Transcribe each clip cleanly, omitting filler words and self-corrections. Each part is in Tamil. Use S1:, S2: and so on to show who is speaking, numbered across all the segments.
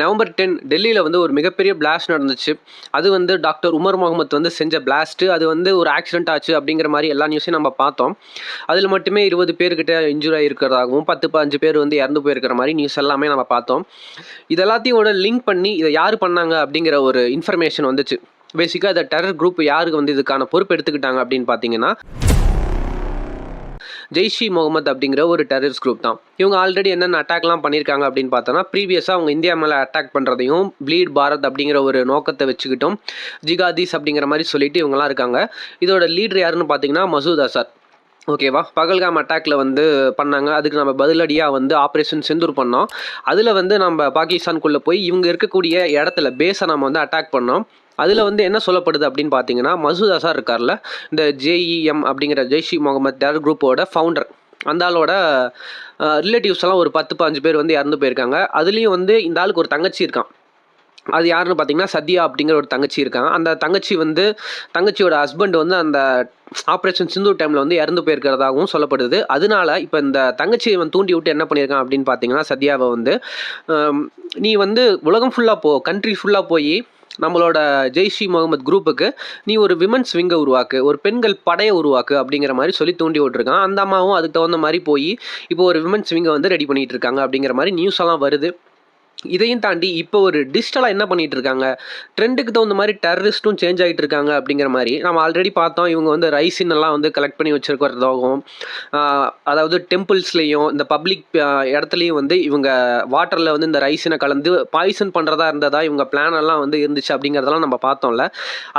S1: நவம்பர் 10 டெல்லியில் வந்து ஒரு மிகப்பெரிய பிளாஸ்ட் நடந்துச்சு. அது வந்து டாக்டர் உமர் முகமது வந்து செஞ்ச பிளாஸ்ட்டு. அது வந்து ஒரு ஆக்சிடென்ட் ஆச்சு அப்படிங்கிற மாதிரி எல்லா நியூஸையும் நம்ம பார்த்தோம். அதில் மட்டுமே 20 பேர்கிட்ட இன்ஜூரி ஆகிருக்கிறதாகவும் 10-15 பேர் வந்து இறந்து போயிருக்கிற மாதிரி நியூஸ் எல்லாமே நம்ம பார்த்தோம். இது எல்லாத்தையோட லிங்க் பண்ணி இதை யார் பண்ணாங்க அப்படிங்கிற ஒரு இன்ஃபர்மேஷன் வந்துச்சு. பேசிக்காக இந்த டெரர் குரூப் யாருக்கு வந்து இதுக்கான பொறுப்பு எடுத்துக்கிட்டாங்க அப்படின்னு பார்த்தீங்கன்னா ஜெய்ஷ் இ முகமது அப்படிங்கிற ஒரு டெரரிஸ்ட் குரூப் தான். இவங்க ஆல்ரெடி என்னென்ன அட்டாக்லாம் பண்ணியிருக்காங்க அப்படின்னு பார்த்தோன்னா ப்ரீவியஸாக அவங்க இந்தியா மேலே அட்டாக் பண்ணுறதையும் ப்ளீட் பாரத் அப்படிங்கிற ஒரு நோக்கத்தை வச்சுக்கிட்டும் ஜிகாதீஸ் அப்படிங்கிற மாதிரி சொல்லிட்டு இவங்கலாம் இருக்காங்க. இதோட லீடர் யாருன்னு பார்த்தீங்கன்னா மசூத் அசார். ஓகேவா, பகல்காம் அட்டாக்ல வந்து பண்ணாங்க. அதுக்கு நம்ம பதிலடியாக வந்து ஆப்ரேஷன் சிந்தூர் பண்ணோம். அதில் வந்து நம்ம பாகிஸ்தானுக்குள்ளே போய் இவங்க இருக்கக்கூடிய இடத்துல பேஸை நம்ம வந்து அட்டாக் பண்ணோம். அதில் வந்து என்ன சொல்லப்படுது அப்படின்னு பார்த்தீங்கன்னா மசூத் அசார் இருக்கார்ல, இந்த ஜேஇஎம் அப்படிங்கிற ஜெய்ஷ் இ முகமது டெரர் குரூப்போட ஃபவுண்டர், அந்த ஆளோட ரிலேட்டிவ்ஸ் எல்லாம் ஒரு 10-15 பேர் வந்து இறந்து போயிருக்காங்க. அதுலேயும் வந்து இந்த ஆளுக்கு ஒரு தங்கச்சி இருக்கான். அது யாருன்னு பார்த்தீங்கன்னா சத்யா அப்படிங்கிற ஒரு தங்கச்சி இருக்காங்க. அந்த தங்கச்சியோட ஹஸ்பண்ட் வந்து அந்த ஆப்ரேஷன் சிந்தூர் டைமில் வந்து இறந்து போயிருக்கிறதாகவும் சொல்லப்படுது. அதனால இப்போ இந்த தங்கச்சியை வந்து தூண்டி விட்டு என்ன பண்ணியிருக்கான் அப்படின்னு பார்த்தீங்கன்னா சத்யாவை வந்து நீ வந்து உலகம் ஃபுல்லாக கண்ட்ரி ஃபுல்லாக போய் நம்மளோட ஜெய்ஷ் இ முகமது குரூப்புக்கு நீ ஒரு விமன்ஸ் விங்கை உருவாக்கு, ஒரு பெண்கள் படையை உருவாக்கு அப்படிங்கிற மாதிரி சொல்லி தூண்டி விட்டுருக்கான். அந்த அம்மாவும் அதுக்கு தகுந்த மாதிரி போய் இப்போ ஒரு விமன்ஸ் விங்கை வந்து ரெடி பண்ணிகிட்டு இருக்காங்க அப்படிங்கிற மாதிரி நியூஸ் எல்லாம் வருது. இதையும் தாண்டி இப்போ ஒரு டிஜிட்டலாக என்ன பண்ணிகிட்டு இருக்காங்க, ட்ரெண்டுக்கு தகுந்த மாதிரி டெரரிஸ்ட்டும் சேஞ்ச் ஆகிட்டு இருக்காங்க அப்படிங்கிற மாதிரி நம்ம ஆல்ரெடி பார்த்தோம். இவங்க வந்து ரைசின் எல்லாம் வந்து கலெக்ட் பண்ணி வச்சுருக்கிறதாகவும், அதாவது டெம்பிள்ஸ்லேயும் இந்த பப்ளிக் இடத்துலையும் வந்து இவங்க வாட்டரில் வந்து இந்த ரைசினை கலந்து பாய்சன் பண்ணுறதா இருந்ததா இவங்க பிளான் எல்லாம் வந்து இருந்துச்சு அப்படிங்கிறதெல்லாம் நம்ம பார்த்தோம்ல.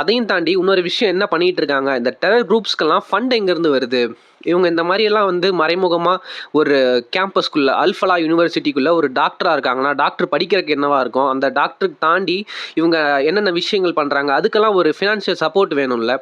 S1: அதையும் தாண்டி இன்னொரு விஷயம் என்ன பண்ணிகிட்டு இருக்காங்க, இந்த டெரர் குரூப்ஸ்க்கெல்லாம் ஃபண்ட் எங்கேருந்து வருது, இவங்க இந்த மாதிரியெல்லாம் வந்து மறைமுகமாக ஒரு கேம்பஸ்குள்ளே அல்ஃபலா யூனிவர்சிட்டிக்குள்ளே ஒரு டாக்டராக இருக்காங்கன்னா டாக்டர் படிக்கிறதுக்கு என்னவா இருக்கும், அந்த டாக்டருக்கு தாண்டி இவங்க என்னென்ன விஷயங்கள் பண்ணுறாங்க, அதுக்கெல்லாம் ஒரு ஃபினான்ஷியல் சப்போர்ட் வேணும்ல.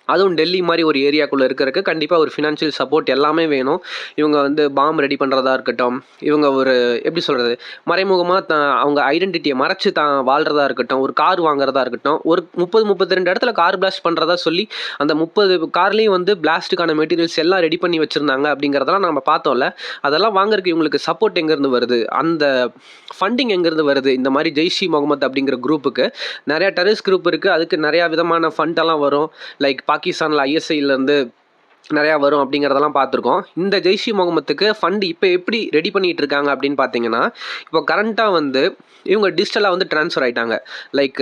S1: அதுவும் டெல்லி மாதிரி ஒரு ஏரியாக்குள்ளே இருக்கிறதுக்கு கண்டிப்பாக ஒரு ஃபினான்ஷியல் சப்போர்ட் எல்லாமே வேணும். இவங்க வந்து பாம் ரெடி பண்ணுறதா இருக்கட்டும், இவங்க ஒரு எப்படி சொல்கிறது மறைமுகமாக அவங்க ஐடென்டிட்டியை மறைச்சு வாழ்கிறதா இருக்கட்டும், ஒரு கார் வாங்குறதா இருக்கட்டும், ஒரு 30-32 இடத்துல கார் பிளாஸ்ட் பண்ணுறதா சொல்லி அந்த 30 கார்லேயும் வந்து பிளாஸ்ட்டுக்கான மெட்டீரியல்ஸ் எல்லாம் ரெடி பண்ணி வச்சுருந்தாங்க அப்படிங்கிறதெல்லாம் நம்ம பார்த்தோம்ல. அதெல்லாம் வாங்குறதுக்கு இவங்களுக்கு சப்போர்ட் எங்கேருந்து வருது, அந்த ஃபண்டிங் எங்கேருந்து வருது, இந்த மாதிரி ஜெய்ஷ் இ முகமது அப்படிங்கிற குரூப்புக்கு நிறையா டெரரிஸ்ட் குரூப் இருக்குது. அதுக்கு நிறையா விதமான ஃபண்டெல்லாம் வரும். லைக் பாகிஸ்தானில் ஐஎஸ்ஐலேருந்து நிறையா வரும் அப்படிங்கிறதெல்லாம் பார்த்துருக்கோம். இந்த ஜெய்ஷ் இ முகமதுக்கு ஃபண்டு இப்போ எப்படி ரெடி பண்ணிகிட்டு இருக்காங்க அப்படின்னு பார்த்தீங்கன்னா, இப்போ கரண்ட்டாக வந்து இவங்க டிஜிட்டலாக வந்து ட்ரான்ஸ்ஃபர் ஆகிட்டாங்க. லைக்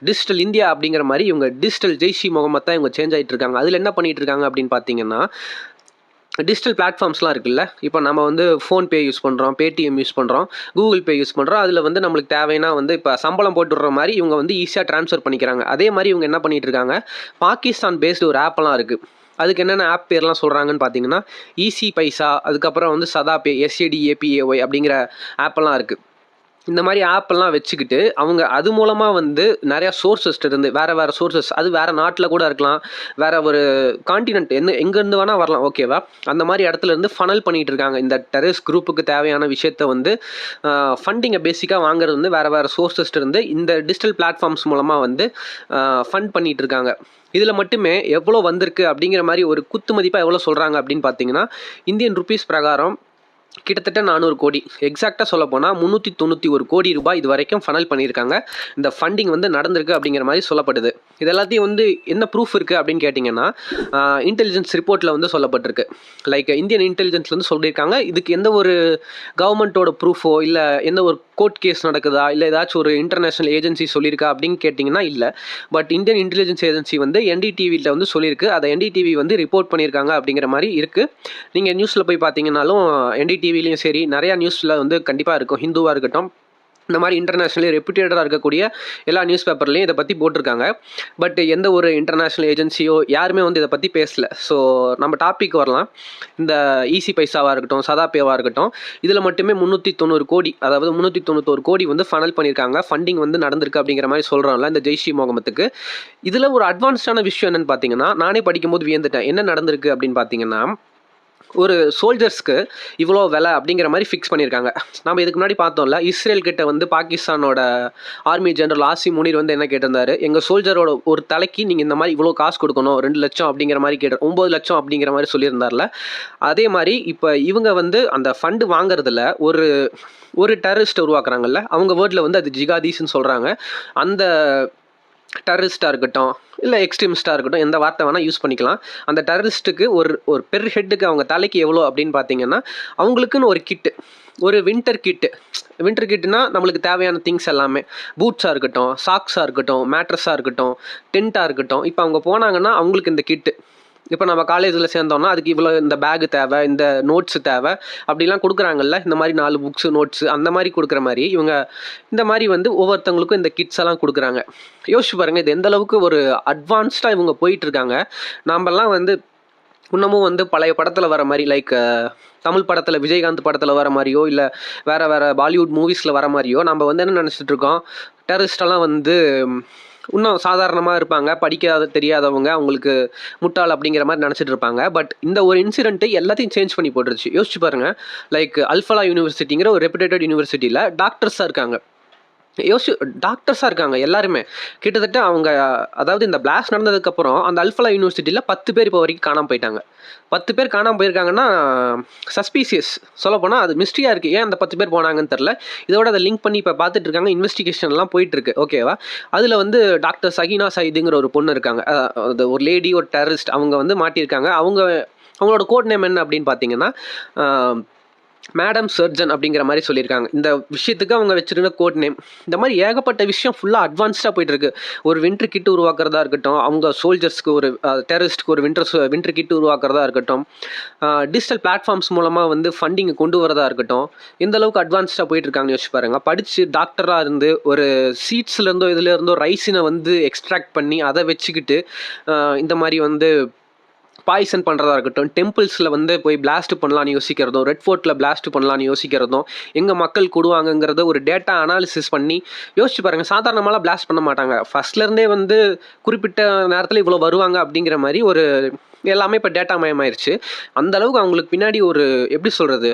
S1: டிஜிட்டல் இந்தியா அப்படிங்கிற மாதிரி இவங்க டிஜிட்டல் ஜெய்ஷ் இ முகமது தான் இவங்க சேஞ்ச் ஆகிட்டு இருக்காங்க. அதில் என்ன பண்ணிகிட்டு இருக்காங்க அப்படின்னு பார்த்தீங்கன்னா, டிஜிட்டல் பிளாட்ஃபார்ம்ஸ்லாம் இருக்குல்ல, இப்போ நம்ம வந்து ஃபோன்பே யூஸ் பண்ணுறோம், பேடிஎம் யூஸ் பண்ணுறோம், கூகுள் பே யூஸ் பண்ணுறோம். அதில் வந்து நம்மளுக்கு தேவைன்னா வந்து இப்போ சம்பளம் போட்டு விடுற மாதிரி இவங்க வந்து ஈஸியாக ட்ரான்ஸ்ஃபர் பண்ணிக்கிறாங்க. அதே மாதிரி இவங்க என்ன பண்ணிகிட்டு இருக்காங்க, பாகிஸ்தான் பேஸ்டு ஒரு ஆப்பெல்லாம் இருக்குது. அதுக்கு என்னென்ன ஆப் பேர்லாம் சொல்கிறாங்கன்னு பார்த்தீங்கன்னா ஈஸி பைசா, அதுக்கப்புறம் வந்து சதாபே, SADAPAY அப்படிங்கிற ஆப்பெல்லாம் இருக்குது. இந்த மாதிரி ஆப்பெல்லாம் வச்சுக்கிட்டு அவங்க அது மூலமாக வந்து நிறையா சோர்ஸஸ் இருந்து வேறு சோர்ஸஸ், அது வேறு நாட்டில் கூட இருக்கலாம், வேறு ஒரு காண்டினென்ட் எங்கேருந்து வேணால் வரலாம். ஓகேவா, அந்த மாதிரி இடத்துல இருந்து ஃபனல் பண்ணிகிட்டு இருக்காங்க. இந்த டெரரிஸ்ட் குரூப்புக்கு தேவையான விஷயத்தை வந்து ஃபண்டிங்கை பேசிக்காக வாங்குறது வந்து வேறு சோர்ஸஸ் இருந்து இந்த டிஜிட்டல் பிளாட்ஃபார்ம்ஸ் மூலமாக வந்து ஃபண்ட் பண்ணிகிட்டு இருக்காங்க. இதில் மட்டுமே எவ்வளோ வந்திருக்கு அப்படிங்கிற மாதிரி ஒரு குத்து மதிப்பாக எவ்வளோ சொல்கிறாங்க அப்படின்னு பார்த்தீங்கன்னா, இந்தியன் ருபீஸ் பிரகாரம் கிட்டத்தட்ட 400 கோடி, எக்ஸாக்டாக சொல்ல போனால் 391 கோடி ரூபாய் இது வரைக்கும் ஃபனல் பண்ணியிருக்காங்க. இந்த ஃபண்டிங் வந்து நடந்திருக்கு அப்படிங்கிற மாதிரி சொல்லப்படுது. இது எல்லாத்தையும் வந்து என்ன ப்ரூஃப் இருக்குது அப்படின்னு கேட்டிங்கன்னா, இன்டெலிஜென்ஸ் ரிப்போர்ட்டில் வந்து சொல்லப்பட்டிருக்கு. லைக் இந்தியன் இன்டெலிஜென்ஸ் வந்து சொல்லியிருக்காங்க. இதுக்கு எந்த ஒரு கவர்மெண்ட்டோட ப்ரூஃபோ இல்லை எந்த ஒரு கோர்ட் கேஸ் நடக்குதா இல்லை ஏதாச்சும் ஒரு இன்டர்நேஷ்னல் ஏஜென்சி சொல்லியிருக்கா அப்படின்னு கேட்டிங்கன்னா இல்லை. பட் இந்தியன் இன்டெலிஜென்ஸ் ஏஜென்சி வந்து NDTVயில் வந்து சொல்லியிருக்கு. அதை NDTV வந்து ரிப்போர்ட் பண்ணியிருக்காங்க அப்படிங்கிற மாதிரி இருக்குது. நீங்கள் நியூஸில் போய் பார்த்தீங்கன்னாலும் NDTVலையும் சரி நிறையா நியூஸில் வந்து கண்டிப்பாக இருக்கும். ஹிந்துவாக இருக்கட்டும், இந்த மாதிரி இன்டர்நேஷ்னலி ரெப்யூட்டடாக இருக்கக்கூடிய எல்லா நியூஸ் பேப்பர்லேயும் இதை பற்றி போட்டிருக்காங்க. பட் எந்த ஒரு இன்டர்நேஷ்னல் ஏஜென்சியோ யாருமே வந்து இதை பற்றி பேசலை. ஸோ நம்ம டாபிக் வரலாம். இந்த ஈஸி பைசாவாக இருக்கட்டும், சதாபேவாக இருக்கட்டும், இதில் மட்டுமே 390 கோடி, அதாவது 391 கோடி வந்து ஃபனல் பண்ணியிருக்காங்க. ஃபண்டிங் வந்து நடந்திருக்கு அப்படிங்கிற மாதிரி சொல்கிறோம்ல இந்த ஜெய்ஷ் இ முகமதுக்கு. இதில் ஒரு அட்வான்ஸ்டான விஷயம் என்னென்னு பார்த்தீங்கன்னா, நானே படிக்கும்போது வியந்துட்டேன். என்ன நடந்திருக்கு அப்படின்னு பார்த்தீங்கன்னா, ஒரு சோல்ஜர்ஸ்க்கு இவ்வளோ விலை அப்படிங்கிற மாதிரி ஃபிக்ஸ் பண்ணியிருக்காங்க. நம்ம இதுக்கு முன்னாடி பார்த்தோம்ல, இஸ்ரேல் கிட்ட வந்து பாகிஸ்தானோட ஆர்மி ஜெனரல் ஆசிம் முனீர் வந்து என்ன கேட்டிருந்தாரு, எங்கள் சோல்ஜரோட ஒரு தலைக்கு நீங்கள் இந்த மாதிரி இவ்வளோ காசு கொடுக்கணும், 2 லட்சம் அப்படிங்கிற மாதிரி 9 லட்சம் அப்படிங்கிற மாதிரி சொல்லியிருந்தார்ல. அதே மாதிரி இப்போ இவங்க வந்து அந்த ஃபண்டு வாங்குறதுல ஒரு ஒரு டெரரிஸ்ட்டை உருவாக்குறாங்கல்ல, அவங்க வேர்டில் வந்து அது ஜிகாதீஸ்ன்னு சொல்கிறாங்க. அந்த டெரரிஸ்ட்டாக இருக்கட்டும், இல்லை எக்ஸ்ட்ரீமிஸ்ட்டாக இருக்கட்டும், எந்த வார்த்தை வேணால் யூஸ் பண்ணிக்கலாம். அந்த டெரரிஸ்ட்டுக்கு ஒரு பெர் ஹெட்டுக்கு அவங்க தலைக்கு எவ்வளோ அப்படின்னு பார்த்தீங்கன்னா, அவங்களுக்குன்னு ஒரு கிட்டு, ஒரு வின்டர் கிட்டுனா நம்மளுக்கு தேவையான திங்ஸ் எல்லாமே, பூட்ஸாக இருக்கட்டும், சாக்ஸாக இருக்கட்டும், மேட்ரஸாக இருக்கட்டும், டென்ட்டாக இருக்கட்டும். இப்போ அவங்க போனாங்கன்னா அவங்களுக்கு இந்த கிட்டு, இப்போ நம்ம காலேஜில் சேர்ந்தோம்னா அதுக்கு இவ்வளோ இந்த பேகு தேவை, இந்த நோட்ஸு தேவை அப்படிலாம் கொடுக்குறாங்கல்ல. இந்த மாதிரி 4 புக்ஸு நோட்ஸு அந்த மாதிரி கொடுக்குற மாதிரி இவங்க இந்த மாதிரி வந்து ஒவ்வொருத்தவங்களுக்கும் இந்த கிட்ஸ் எல்லாம் கொடுக்குறாங்க. யோசிச்சு பாருங்கள், இது எந்த அளவுக்கு ஒரு அட்வான்ஸ்டாக இவங்க போயிட்டுருக்காங்க. நாமெல்லாம் வந்து இன்னமும் வந்து பழைய படத்தில் வர மாதிரி, லைக் தமிழ் படத்தில் விஜயகாந்த் படத்தில் வர மாதிரியோ, இல்லை வேறு பாலிவுட் மூவிஸில் வர மாதிரியோ நம்ம வந்து என்ன நினச்சிட்டு இருக்கோம், டெரரிஸ்டெல்லாம் வந்து இன்னும் சாதாரணமாக இருப்பாங்க, படிக்காத தெரியாதவங்க, அவங்களுக்கு முட்டாள் அப்படிங்கிற மாதிரி நினச்சிட்டு இருப்பாங்க. பட் இந்த ஒரு இன்சிடென்ட்டு எல்லாத்தையும் சேஞ்ச் பண்ணி போட்டுருச்சு. யோசிச்சு பாருங்கள், லைக் அல்ஃபலா யூனிவர்சிட்டிங்கிற ஒரு ரெப்யூட்டட் யூனிவர்சிட்டியில் டாக்டர்ஸாக இருக்காங்க. டாக்டர்ஸாக இருக்காங்க எல்லாருமே. கிட்டத்தட்ட அவங்க, அதாவது இந்த பிளாஸ்ட் நடந்ததுக்கப்புறம் அந்த அல்ஃபலா யூனிவர்சிட்டியில் 10 பேர் இப்போ வரைக்கும் காணாமல் போயிட்டாங்க. 10 பேர் காணாமல் போயிருக்காங்கன்னா சஸ்பீசியஸ், சொல்லப்போனால் அது மிஸ்ட்ரியாக இருக்குது. ஏன் அந்த 10 பேர் போனாங்கன்னு தெரில. இதோட அதை லிங்க் பண்ணி இப்போ பார்த்துட்டு இருக்காங்க, இன்வெஸ்டிகேஷன்லாம் போயிட்டுருக்கு. ஓகேவா? அதில் வந்து டாக்டர் சஹீனா சயீதுங்கிற ஒரு பொண்ணு இருக்காங்க, அது ஒரு லேடி, ஒரு டெரரிஸ்ட். அவங்க வந்து மாட்டியிருக்காங்க. அவங்களோட கோட் நேம் என்ன அப்படின்னு பார்த்தீங்கன்னா மேடம் சர்ஜன் அப்படிங்கிற மாதிரி சொல்லியிருக்காங்க. இந்த விஷயத்துக்கு அவங்க வச்சுருந்த கோட் நேம். இந்த மாதிரி ஏகப்பட்ட விஷயம் ஃபுல்லாக அட்வான்ஸ்டாக போயிட்டுருக்கு. ஒரு வின்டர் கிட் உருவாக்குறதா இருக்கட்டும், அவங்க சோல்ஜர்ஸ்க்கு ஒரு டெரரிஸ்ட்க்கு ஒரு வின்டர் கிட் உருவாக்குறதா இருக்கட்டும், டிஜிட்டல் பிளாட்ஃபார்ம்ஸ் மூலமாக வந்து ஃபண்டிங்கை கொண்டு வரதா இருக்கட்டும், இந்த அளவுக்கு அட்வான்ஸ்டாக போயிட்டுருக்காங்கன்னு யோசிச்சு பாருங்க. படித்து டாக்டராக இருந்து ஒரு சீட்ஸ்லேருந்தோ இதுலேருந்தோ ரைஸினை வந்து எக்ஸ்ட்ராக்ட் பண்ணி அதை வச்சுக்கிட்டு இந்த மாதிரி வந்து பாய்சன் பண்ணுறதா இருக்கட்டும், டெம்பிள்ஸில் வந்து போய் பிளாஸ்ட் பண்ணலான்னு யோசிக்கிறதும், ரெட் ஃபோர்ட்டில் பிளாஸ்ட் பண்ணலான்னு யோசிக்கிறதும், எங்கே மக்கள் கூடுவாங்கங்கிறத ஒரு டேட்டா அனாலிசிஸ் பண்ணி யோசிச்சு பாருங்கள். சாதாரணமாக பிளாஸ்ட் பண்ண மாட்டாங்க. ஃபஸ்ட்லேருந்தே வந்து குறிப்பிட்ட நேரத்தில் இவ்வளோ வருவாங்க அப்படிங்கிற மாதிரி ஒரு எல்லாமே இப்போ டேட்டா மயமாயிருச்சு. அந்தளவுக்கு அவங்களுக்கு பின்னாடி ஒரு எப்படி சொல்கிறது,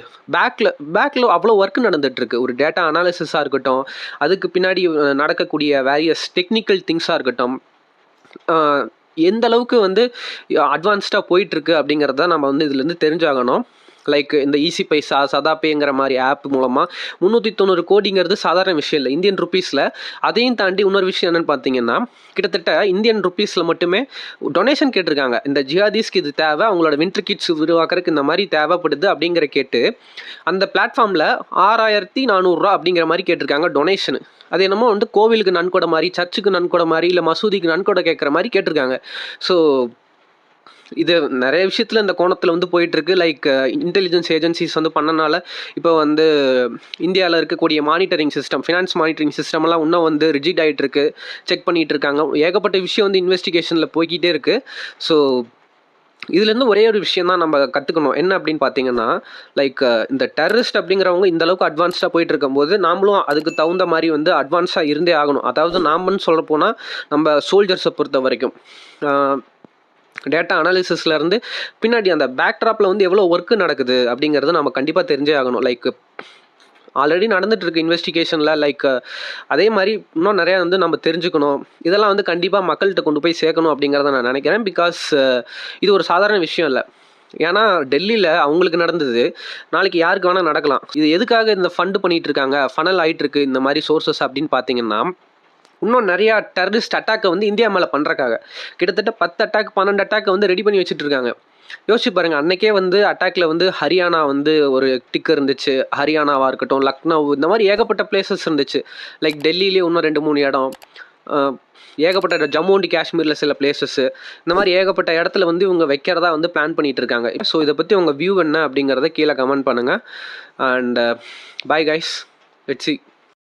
S1: பேக்கில் அவ்வளோ ஒர்க் நடந்துகிட்ருக்கு. ஒரு டேட்டா அனாலிசிஸாக இருக்கட்டும், அதுக்கு பின்னாடி நடக்கக்கூடிய வேரியஸ் டெக்னிக்கல் திங்ஸாக இருக்கட்டும், எந்த அளவுக்கு வந்து அட்வான்ஸ்டாக போயிட்டுருக்கு அப்படிங்கிறத நம்ம வந்து இதுலேருந்து தெரிஞ்சாகணும். லைக் இந்த ஈஸி பைசா, சதாபேங்கிற மாதிரி ஆப் மூலமாக 390 கோடிங்கிறது சாதாரண விஷயம் இல்லை இந்தியன் ருப்பீஸில். அதையும் தாண்டி இன்னொரு விஷயம் என்னென்னு பார்த்தீங்கன்னா, கிட்டத்தட்ட இந்தியன் ருப்பீஸில் மட்டுமே டொனேஷன் கேட்டிருக்காங்க. இந்த ஜிஹாதீஸ்க்கு இது தேவை, அவங்களோட வின்டர் கிட்ஸ் உருவாக்குறதுக்கு இந்த மாதிரி தேவைப்படுது அப்படிங்கிற கேட்டு அந்த பிளாட்ஃபார்மில் 6400 அப்படிங்கிற மாதிரி கேட்டிருக்காங்க டொனேஷனு. அது என்னமோ வந்து கோவிலுக்கு நன்கொடை மாதிரி, சர்ச்சுக்கு நன்கொடை மாதிரி, இல்லை மசூதிக்கு நன்கொடை கேட்குற மாதிரி கேட்டிருக்காங்க. ஸோ இது நிறைய விஷயத்தில் இந்த கோணத்தில் வந்து போயிட்டுருக்கு. லைக் இன்டெலிஜென்ஸ் ஏஜென்சிஸ் வந்து பண்ணனால இப்போ வந்து இந்தியாவில் இருக்கக்கூடிய மானிட்டரிங் சிஸ்டம், ஃபினான்ஸ் மானிட்டரிங் சிஸ்டமெல்லாம் இன்னும் வந்து ரிஜிட் ஆகிட்டு இருக்கு, செக் பண்ணிகிட்டு இருக்காங்க. ஏகப்பட்ட விஷயம் வந்து இன்வெஸ்டிகேஷனில் போய்கிட்டே இருக்குது. ஸோ இதுலேருந்து ஒரே ஒரு விஷயம் தான் நம்ம கற்றுக்கணும். என்ன அப்படின்னு பார்த்தீங்கன்னா, லைக் இந்த டெரரிஸ்ட் அப்படிங்கிறவங்க இந்த அளவுக்கு அட்வான்ஸ்டாக போயிட்டு இருக்கும்போது நாமளும் அதுக்கு தகுந்த மாதிரி வந்து அட்வான்ஸாக இருந்தே ஆகணும். அதாவது நாமன்னு சொல்ல போனால் நம்ம சோல்ஜர்ஸை பொறுத்த வரைக்கும் டேட்டா அனாலிசிஸ்லேருந்து பின்னாடி அந்த பேக்ட்ராப்பில் வந்து எவ்வளோ ஒர்க்கு நடக்குது அப்படிங்கிறது நம்ம கண்டிப்பாக தெரிஞ்சே ஆகணும். லைக் ஆல்ரெடி நடந்துகிட்ருக்கு இன்வெஸ்டிகேஷனில். லைக் அதே மாதிரி இன்னும் நிறையா வந்து நம்ம தெரிஞ்சுக்கணும். இதெல்லாம் வந்து கண்டிப்பாக மக்கள்கிட்ட கொண்டு போய் சேர்க்கணும் அப்படிங்கிறத நான் நினைக்கிறேன். பிகாஸ் இது ஒரு சாதாரண விஷயம் இல்லை. ஏன்னா டெல்லியில் அவங்களுக்கு நடந்தது, நாளைக்கு யாருக்கு வேணால் நடக்கலாம். இது எதுக்காக இந்த ஃபண்டு பண்ணிகிட்டு இருக்காங்க, ஃபனல் ஆகிட்டுருக்கு இந்த மாதிரி சோர்ஸஸ் அப்படின்னு பார்த்தீங்கன்னா, இன்னும் நிறையா டெரரிஸ்ட் அட்டாக்கை வந்து இந்தியா மேலே பண்ணுறக்காக கிட்டத்தட்ட 10 அட்டாக் 12 அட்டாக்கை வந்து ரெடி பண்ணி வச்சுட்டு இருக்காங்க. யோசிச்சு பாருங்கள், அன்றைக்கே வந்து அட்டாக்ல வந்து ஹரியானா வந்து ஒரு டிக் இருந்துச்சு. ஹரியானாவாக இருக்கட்டும், லக்னோ, இந்த மாதிரி ஏகப்பட்ட பிளேசஸ் இருந்துச்சு. லைக் டெல்லியிலே இன்னும் 2-3 இடம், ஏகப்பட்ட ஜம்மு அண்ட் காஷ்மீரில் சில பிளேசஸ்ஸு, இந்த மாதிரி ஏகப்பட்ட இடத்துல வந்து இவங்க வைக்கிறதா வந்து பிளான் பண்ணிகிட்டு இருக்காங்க. ஸோ இதை பற்றி உங்கள் வியூ என்ன அப்படிங்கிறத கீழே கமெண்ட் பண்ணுங்கள். And bye guys, let's see.